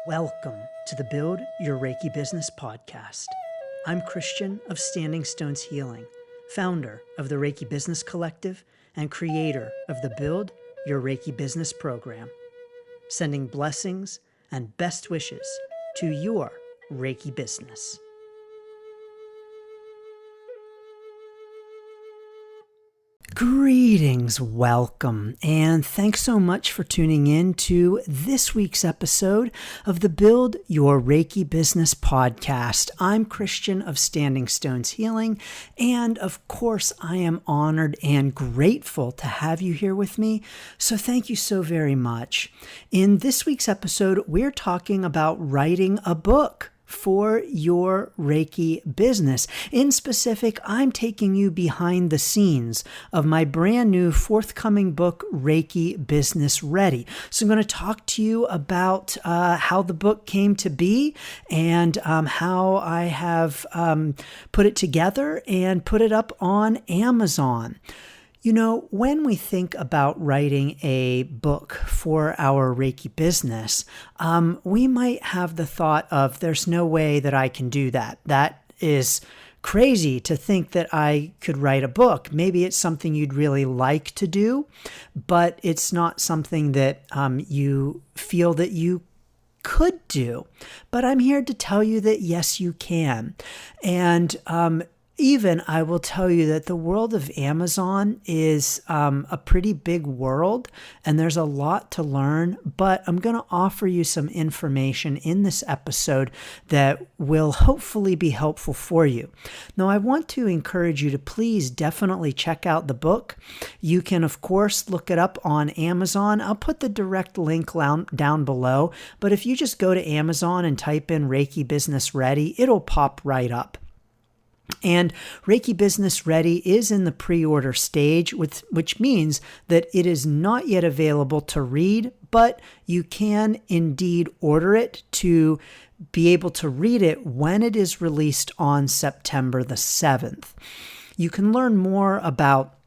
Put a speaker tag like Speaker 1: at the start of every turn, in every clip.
Speaker 1: Welcome to the Build Your Reiki Business podcast. I'm Christian of Standing Stones Healing, founder of the Reiki Business Collective and creator of the Build Your Reiki Business program, sending blessings and best wishes to your Reiki business. Greetings, welcome, and thanks so much for tuning in to this week's episode of the Build Your Reiki Business podcast. I'm Christian of Standing Stones Healing, and of course, I am honored and grateful to have you here with me, so thank you so very much. In this week's episode, we're talking about writing a book for your Reiki business. In specific, I'm taking you behind the scenes of my brand new forthcoming book, Reiki Business Ready. So I'm going to talk to you about how the book came to be and how I have put it together and put it up on Amazon. You know, when we think about writing a book for our Reiki business, we might have the thought of, there's no way that I can do that. That is crazy to think that I could write a book. Maybe it's something you'd really like to do, but it's not something that you feel that you could do. But I'm here to tell you that yes, you can. And even I will tell you that the world of Amazon is a pretty big world, and there's a lot to learn, but I'm going to offer you some information in this episode that will hopefully be helpful for you. Now, I want to encourage you to please definitely check out the book. You can, of course, look it up on Amazon. I'll put the direct link down below, but if you just go to Amazon and type in Reiki Business Ready, it'll pop right up. And Reiki Business Ready is in the pre-order stage, which means that it is not yet available to read, but you can indeed order it to be able to read it when it is released on September the 7th. You can learn more about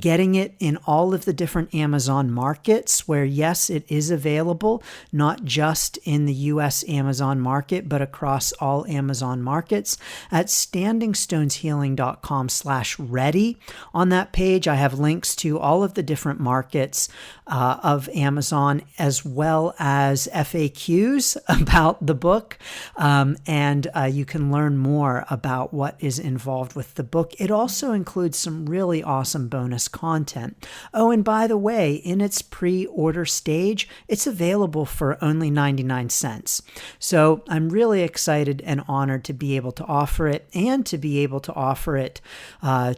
Speaker 1: getting it in all of the different Amazon markets where, yes, it is available, not just in the US Amazon market, but across all Amazon markets at standingstoneshealing.com/ready. On that page, I have links to all of the different markets of Amazon, as well as FAQs about the book. And you can learn more about what is involved with the book. It also includes some really awesome bonus content. Oh, and by the way, in its pre-order stage, it's available for only 99 cents. So I'm really excited and honored to be able to offer it and to be able to offer it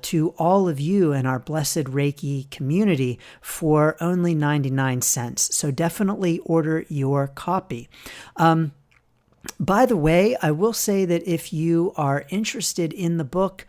Speaker 1: to all of you in our blessed Reiki community for only 99 cents. So definitely order your copy. By the way, I will say that if you are interested in the book,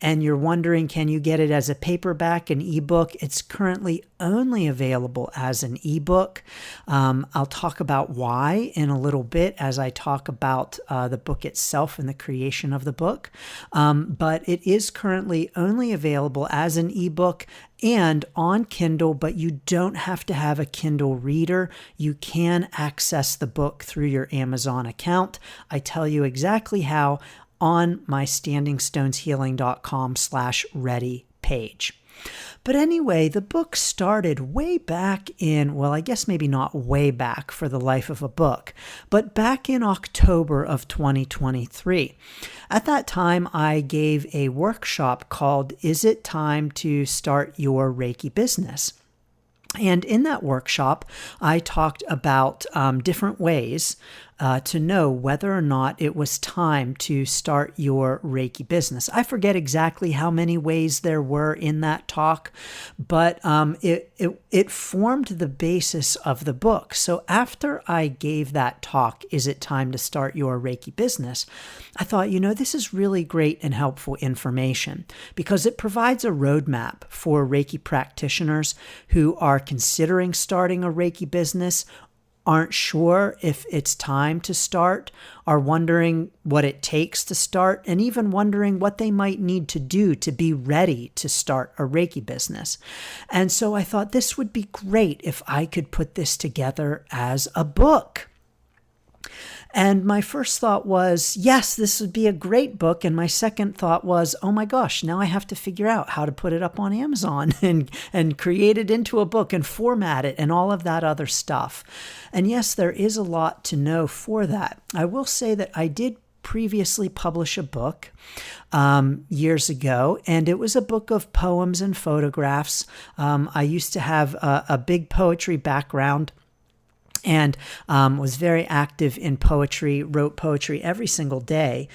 Speaker 1: and you're wondering, can you get it as a paperback, an ebook? It's currently only available as an ebook. I'll talk about why in a little bit as I talk about the book itself and the creation of the book. But it is currently only available as an ebook and on Kindle, but you don't have to have a Kindle reader. You can access the book through your Amazon account. I tell you exactly how on my standingstoneshealing.com/ready page. But anyway, the book started way back in, well, I guess maybe not way back for the life of a book, but back in October of 2023. At that time, I gave a workshop called, Is It Time to Start Your Reiki Business? And in that workshop, I talked about different ways to know whether or not it was time to start your Reiki business. I forget exactly how many ways there were in that talk, but it formed the basis of the book. So after I gave that talk, Is It Time to Start Your Reiki Business? I thought, this is really great and helpful information because it provides a roadmap for Reiki practitioners who are considering starting a Reiki business, aren't sure if it's time to start, are wondering what it takes to start, and even wondering what they might need to do to be ready to start a Reiki business. And so I thought this would be great if I could put this together as a book. And my first thought was, yes, this would be a great book. And my second thought was, oh my gosh, now I have to figure out how to put it up on Amazon and create it into a book and format it and all of that other stuff. And yes, there is a lot to know for that. I will say that I did previously publish a book years ago, and it was a book of poems and photographs. I used to have a big poetry background, and was very active in poetry, wrote poetry every single day,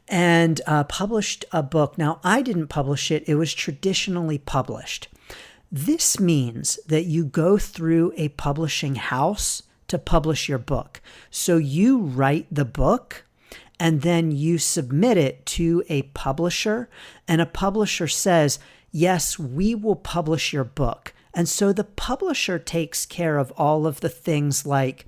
Speaker 1: and published a book. Now, I didn't publish it. It was traditionally published. This means that you go through a publishing house to publish your book. So you write the book, and then you submit it to a publisher, and a publisher says, yes, we will publish your book. And so the publisher takes care of all of the things like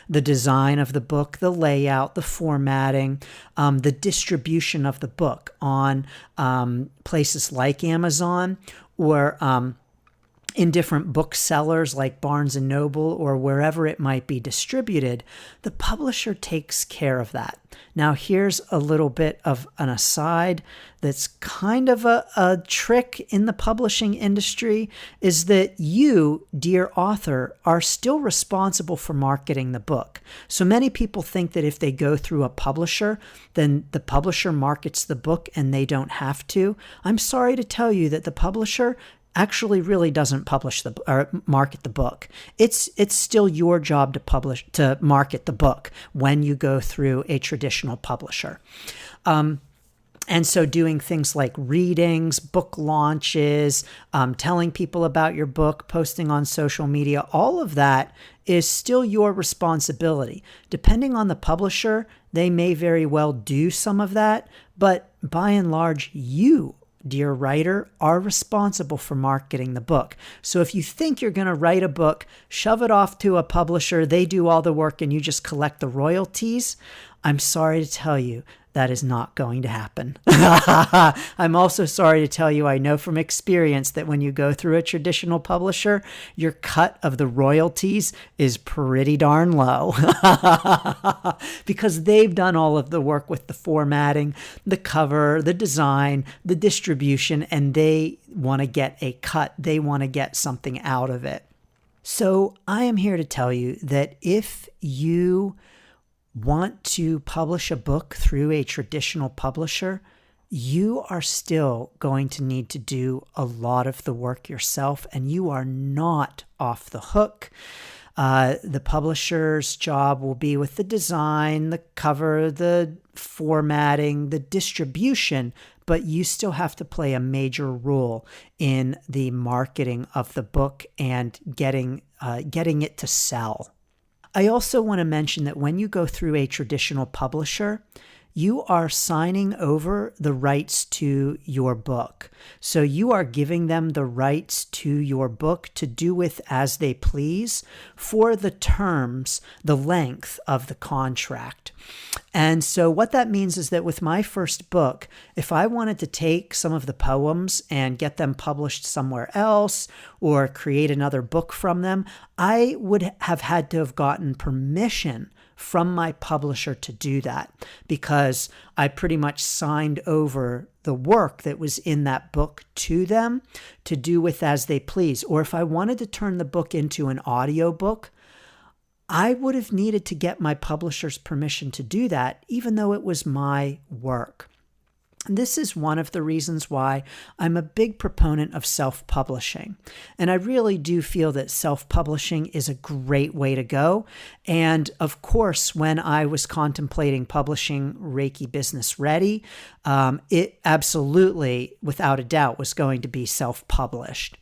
Speaker 1: the design of the book, the layout, the formatting, the distribution of the book on places like Amazon or in different booksellers like Barnes & Noble or wherever it might be distributed. The publisher takes care of that. Now, here's a little bit of an aside that's kind of a trick in the publishing industry, is that you, dear author, are still responsible for marketing the book. So many people think that if they go through a publisher, then the publisher markets the book and they don't have to. I'm sorry to tell you that the publisher actually really doesn't publish or market the book. It's still your job to market the book when you go through a traditional publisher. And so doing things like readings, book launches, telling people about your book, posting on social media, all of that is still your responsibility. Depending on the publisher, they may very well do some of that, but by and large, you, dear writer, are responsible for marketing the book. So if you think you're going to write a book, shove it off to a publisher, they do all the work and you just collect the royalties, I'm sorry to tell you, that is not going to happen. I'm also sorry to tell you, I know from experience that when you go through a traditional publisher, your cut of the royalties is pretty darn low because they've done all of the work with the formatting, the cover, the design, the distribution, and they want to get a cut. They want to get something out of it. So I am here to tell you that if you want to publish a book through a traditional publisher, you are still going to need to do a lot of the work yourself, and you are not off the hook. The publisher's job will be with the design, the cover, the formatting, the distribution, but you still have to play a major role in the marketing of the book and getting it to sell. I also want to mention that when you go through a traditional publisher, you are signing over the rights to your book. So you are giving them the rights to your book to do with as they please for the terms, the length of the contract. And so what that means is that with my first book, if I wanted to take some of the poems and get them published somewhere else or create another book from them, I would have had to have gotten permission from my publisher to do that because I pretty much signed over the work that was in that book to them to do with as they please. Or if I wanted to turn the book into an audio book, I would have needed to get my publisher's permission to do that, even though it was my work. This is one of the reasons why I'm a big proponent of self-publishing. And I really do feel that self-publishing is a great way to go. And of course, when I was contemplating publishing Reiki Business Ready, it absolutely, without a doubt, was going to be self-published.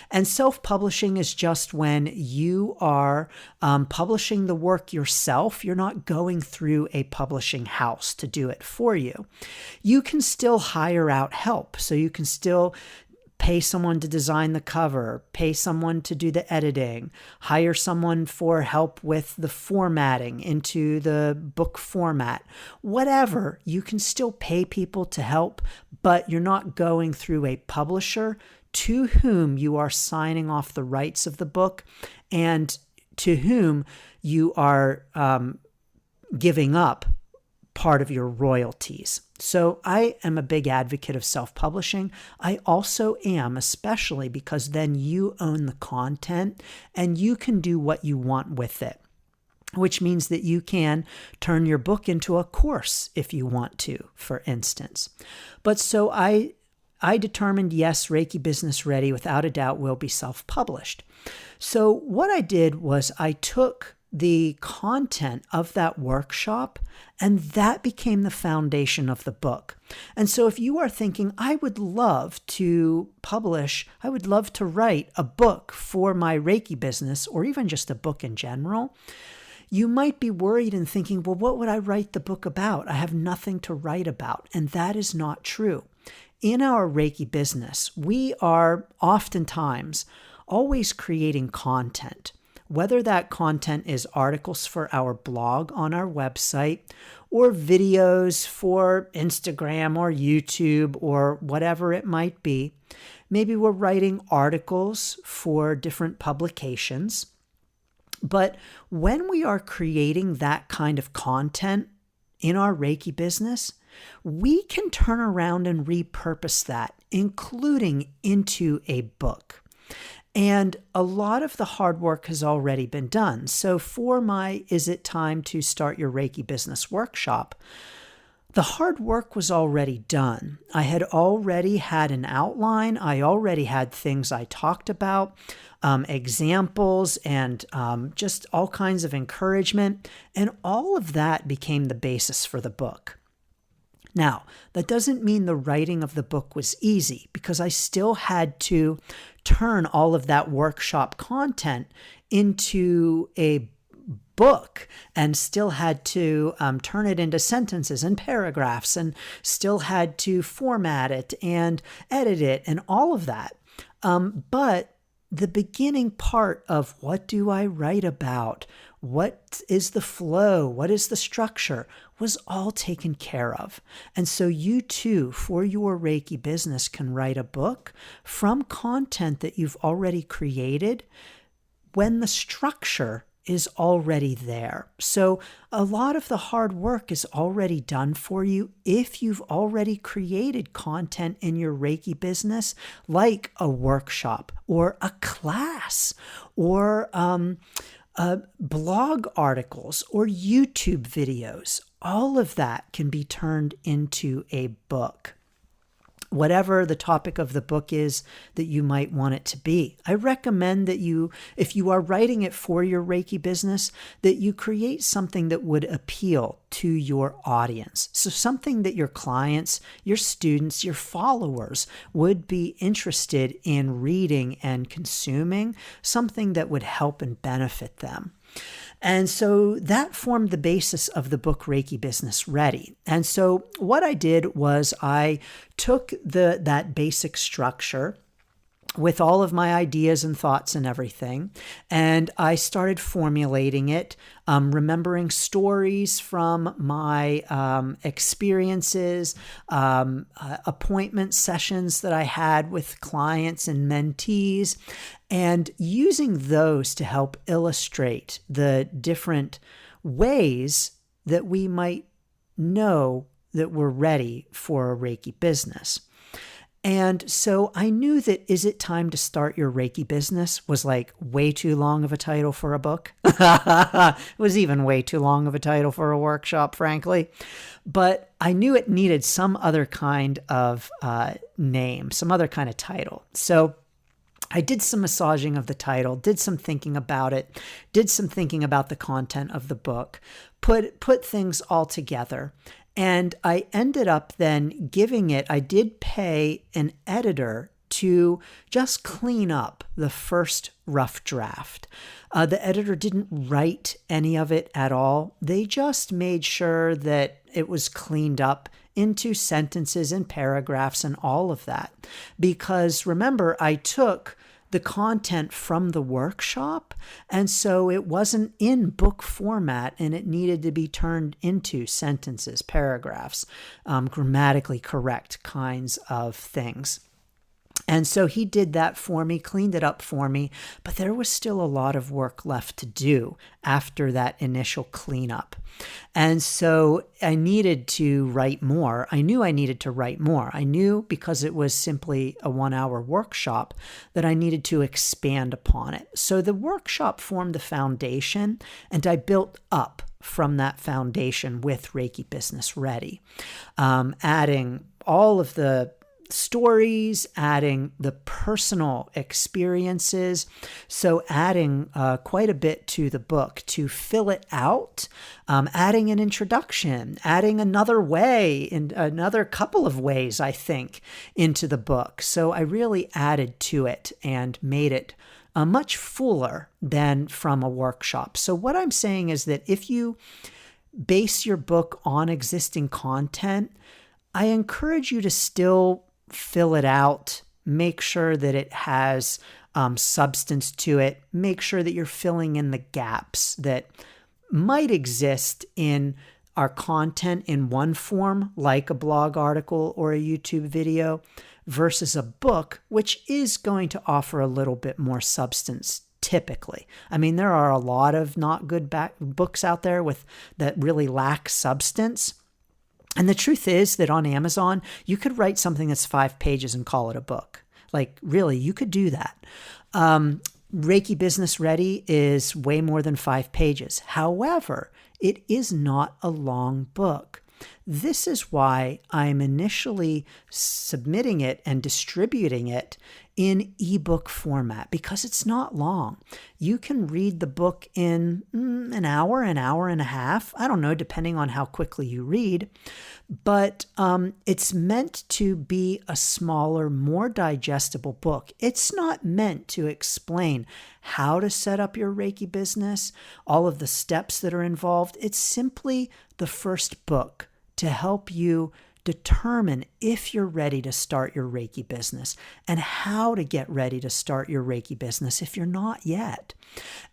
Speaker 1: And self-publishing is just when you are publishing the work yourself. You're not going through a publishing house to do it for you. You can still hire out help. So you can still pay someone to design the cover, pay someone to do the editing, hire someone for help with the formatting into the book format. Whatever, you can still pay people to help, but you're not going through a publisher to whom you are signing off the rights of the book and to whom you are giving up part of your royalties. So I am a big advocate of self-publishing. I also am, especially because then you own the content and you can do what you want with it, which means that you can turn your book into a course if you want to, for instance. But so I determined, yes, Reiki Business Ready, without a doubt, will be self-published. So what I did was I took the content of that workshop, and that became the foundation of the book. And so if you are thinking, I would love to write a book for my Reiki business, or even just a book in general, you might be worried and thinking, well, what would I write the book about? I have nothing to write about. And that is not true. In our Reiki business, we are oftentimes always creating content. Whether that content is articles for our blog on our website, or videos for Instagram or YouTube or whatever it might be. Maybe we're writing articles for different publications. But when we are creating that kind of content in our Reiki business, we can turn around and repurpose that, including into a book. And a lot of the hard work has already been done. So for my Is It Time to Start Your Reiki Business workshop, the hard work was already done. I had already had an outline. I already had things I talked about, examples, and just all kinds of encouragement. And all of that became the basis for the book. Now, that doesn't mean the writing of the book was easy, because I still had to turn all of that workshop content into a book, and still had to turn it into sentences and paragraphs, and still had to format it and edit it and all of that. But the beginning part of what do I write about? What is the flow? What is the structure? Was all taken care of. And so you too, for your Reiki business, can write a book from content that you've already created when the structure is already there. So a lot of the hard work is already done for you if you've already created content in your Reiki business, like a workshop or a class or blog articles or YouTube videos. All of that can be turned into a book. Whatever the topic of the book is that you might want it to be. I recommend that you, if you are writing it for your Reiki business, that you create something that would appeal to your audience. So something that your clients, your students, your followers would be interested in reading and consuming, something that would help and benefit them. And so that formed the basis of the book Reiki Business Ready. And so what I did was I took that basic structure with all of my ideas and thoughts and everything, and I started formulating it, remembering stories from my experiences, appointment sessions that I had with clients and mentees, and using those to help illustrate the different ways that we might know that we're ready for a Reiki business. And so I knew that Is It Time to Start Your Reiki Business was like way too long of a title for a book. It was even way too long of a title for a workshop, frankly. But I knew it needed some other kind of name, some other kind of title. So I did some massaging of the title, did some thinking about it, did some thinking about the content of the book, put things all together. And I ended up then giving it, I did pay an editor to just clean up the first rough draft. The editor didn't write any of it at all. They just made sure that it was cleaned up into sentences and paragraphs and all of that. Because remember, I took the content from the workshop, and so it wasn't in book format, and it needed to be turned into sentences, paragraphs, grammatically correct kinds of things. And so he did that for me, cleaned it up for me, but there was still a lot of work left to do after that initial cleanup. And so I needed to write more. I knew I needed to write more. I knew, because it was simply a 1-hour workshop, that I needed to expand upon it. So the workshop formed the foundation, and I built up from that foundation with Reiki Business Ready, adding all of the stories, adding the personal experiences. So adding quite a bit to the book to fill it out, adding an introduction, adding another way, in another couple of ways, I think, into the book. So I really added to it and made it much fuller than from a workshop. So what I'm saying is that if you base your book on existing content, I encourage you to still fill it out, make sure that it has substance to it, make sure that you're filling in the gaps that might exist in our content in one form, like a blog article or a YouTube video, versus a book, which is going to offer a little bit more substance typically. I mean, there are a lot of not good books out there that really lack substance. And the truth is that on Amazon, you could write something that's 5 pages and call it a book. Like, really, you could do that. Reiki Business Ready is way more than 5 pages. However, it is not a long book. This is why I'm initially submitting it and distributing it in ebook format, because it's not long. You can read the book in an hour and a half. I don't know, depending on how quickly you read. But it's meant to be a smaller, more digestible book. It's not meant to explain how to set up your Reiki business, all of the steps that are involved. It's simply the first book to help you determine if you're ready to start your Reiki business and how to get ready to start your Reiki business if you're not yet.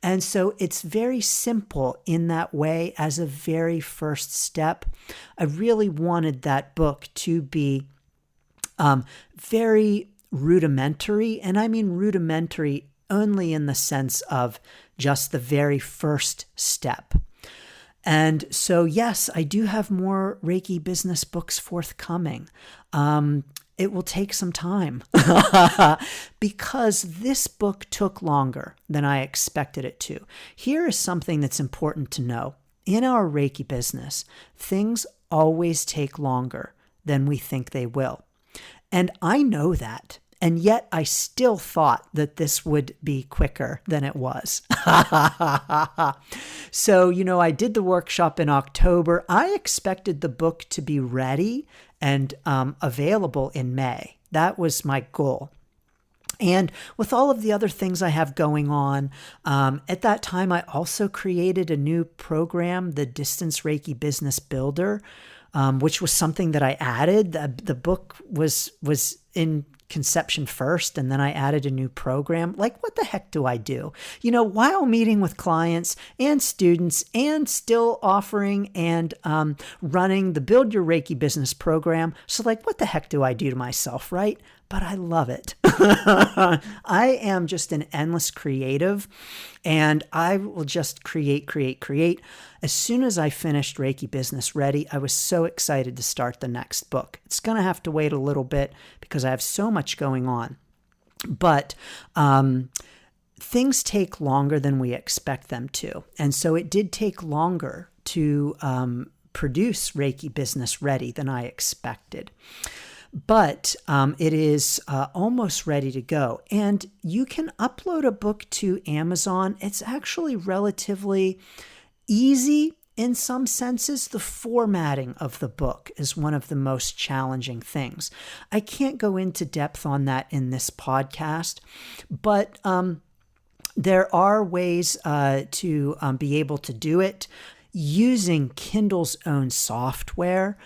Speaker 1: And so it's very simple in that way as a very first step. I really wanted that book to be very rudimentary, and I mean rudimentary only in the sense of just the very first step. And so, yes, I do have more Reiki business books forthcoming. It will take some time because this book took longer than I expected it to. Here is something that's important to know. In our Reiki business, things always take longer than we think they will. And I know that. And yet I still thought that this would be quicker than it was. So, I did the workshop in October. I expected the book to be ready and available in May. That was my goal. And with all of the other things I have going on, at that time, I also created a new program, the Distance Reiki Business Builder, which was something that I added. The book was in conception first, and then I added a new program. Like, what the heck do I do? While meeting with clients and students and still offering and running the Build Your Reiki Business program. So what the heck do I do to myself, right? But I love it. I am just an endless creative, and I will just create. As soon as I finished Reiki Business Ready, I was so excited to start the next book. It's going to have to wait a little bit because I have so much going on. But things take longer than we expect them to. And so it did take longer to produce Reiki Business Ready than I expected. But it is almost ready to go. And you can upload a book to Amazon. It's actually relatively easy in some senses. The formatting of the book is one of the most challenging things. I can't go into depth on that in this podcast, but there are ways to be able to do it using Kindle's own software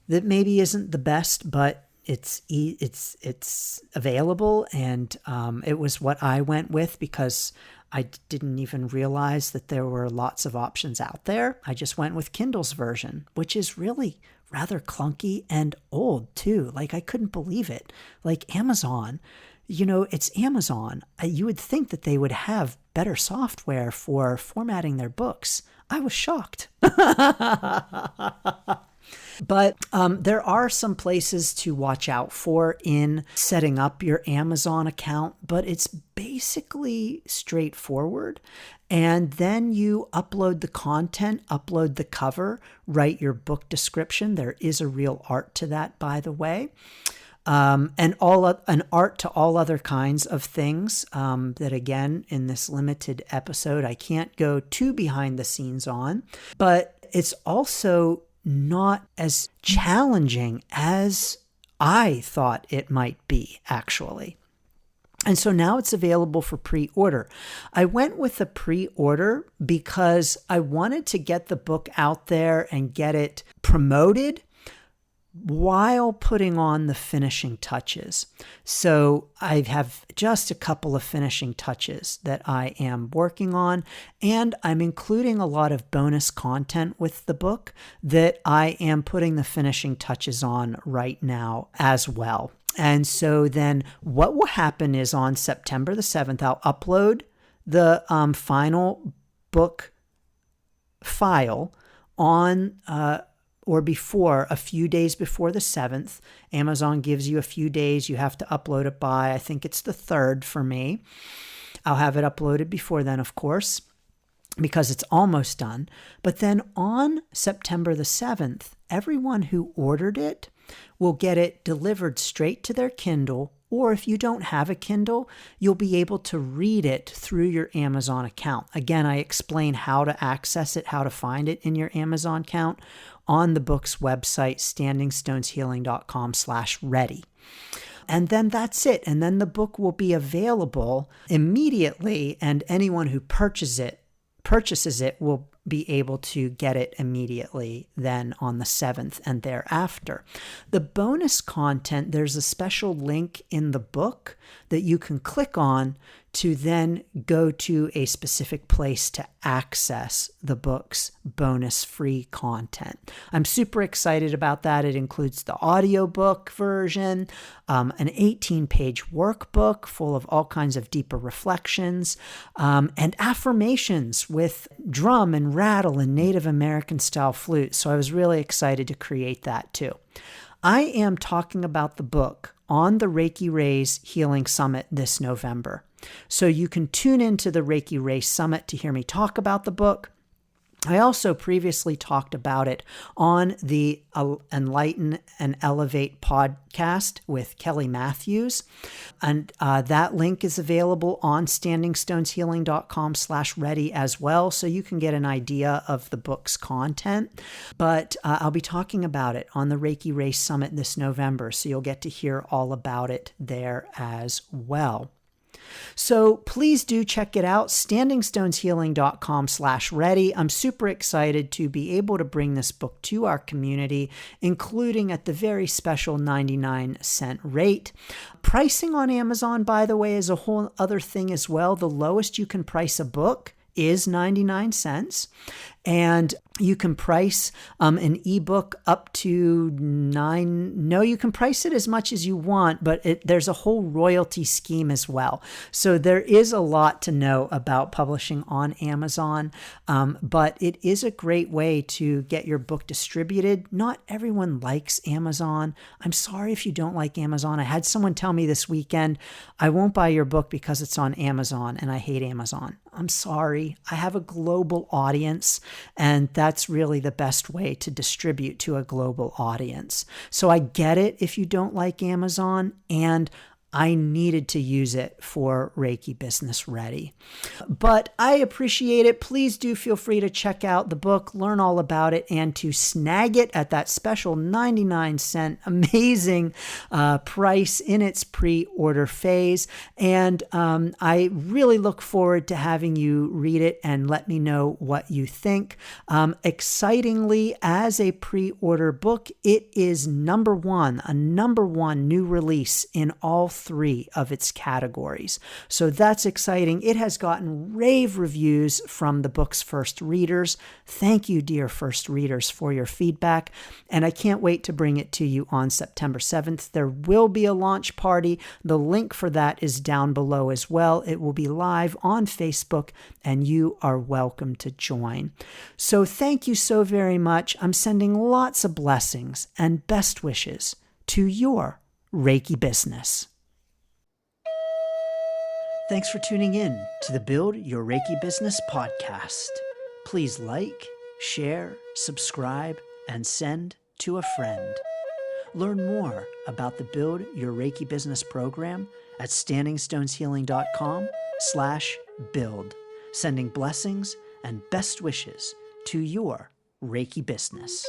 Speaker 1: that maybe isn't the best, but it's available, and it was what I went with because I didn't even realize that there were lots of options out there. I just went with Kindle's version, which is really rather clunky and old too. Like, I couldn't believe it. Like, Amazon, it's Amazon. You would think that they would have better software for formatting their books. I was shocked. But there are some places to watch out for in setting up your Amazon account, but it's basically straightforward. And then you upload the content, upload the cover, write your book description. There is a real art to that, by the way. And an art to all other kinds of things that, again, in this limited episode, I can't go too behind the scenes on. But it's also not as challenging as I thought it might be, actually. And so now it's available for pre-order. I went with the pre-order because I wanted to get the book out there and get it promoted while putting on the finishing touches. So I have just a couple of finishing touches that I am working on, and I'm including a lot of bonus content with the book that I am putting the finishing touches on right now as well. And so then what will happen is on September the 7th, I'll upload the final book file on or before, a few days before the 7th. Amazon gives you a few days. You have to upload it by, I think it's the 3rd for me. I'll have it uploaded before then, of course, because it's almost done. But then on September the 7th, everyone who ordered it will get it delivered straight to their Kindle, or if you don't have a Kindle, you'll be able to read it through your Amazon account. Again, I explain how to access it, how to find it in your Amazon account on the book's website, standingstoneshealing.com/ready. And then that's it. And then the book will be available immediately, and anyone who purchases it will be able to get it immediately then on the 7th and thereafter. The bonus content, there's a special link in the book that you can click on to then go to a specific place to access the book's bonus free content. I'm super excited about that. It includes the audiobook version, an 18-page workbook full of all kinds of deeper reflections, and affirmations with drum and rattle and Native American style flute. So I was really excited to create that too. I am talking about the book on the Reiki Raise Healing Summit this November. So you can tune into the Reiki Raise Summit to hear me talk about the book. I also previously talked about it on the Enlighten and Elevate podcast with Kelly Matthews. And that link is available on standingstoneshealing.com/ready as well. So you can get an idea of the book's content. But I'll be talking about it on the Reiki Race Summit this November. So you'll get to hear all about it there as well. So please do check it out, standingstoneshealing.com/ready. I'm super excited to be able to bring this book to our community, including at the very special 99-cent rate. Pricing on Amazon, by the way, is a whole other thing as well. The lowest you can price a book is 99 cents. And you can price an ebook up to you can price it as much as you want, but there's a whole royalty scheme as well. So there is a lot to know about publishing on Amazon, but it is a great way to get your book distributed. Not everyone likes Amazon. I'm sorry if you don't like Amazon. I had someone tell me this weekend, I won't buy your book because it's on Amazon and I hate Amazon. I'm sorry. I have a global audience, and that's really the best way to distribute to a global audience. So I get it if you don't like Amazon, and I needed to use it for Reiki Business Ready. But I appreciate it. Please do feel free to check out the book, learn all about it, and to snag it at that special 99-cent amazing price in its pre-order phase. And I really look forward to having you read it and let me know what you think. Excitingly, as a pre-order book, it is a number one new release in all 3 of its categories. So that's exciting. It has gotten rave reviews from the book's first readers. Thank you, dear first readers, for your feedback. And I can't wait to bring it to you on September 7th. There will be a launch party. The link for that is down below as well. It will be live on Facebook, and you are welcome to join. So thank you so very much. I'm sending lots of blessings and best wishes to your Reiki business. Thanks for tuning in to the Build Your Reiki Business podcast. Please like, share, subscribe, and send to a friend. Learn more about the Build Your Reiki Business program at standingstoneshealing.com/build. Sending blessings and best wishes to your Reiki business.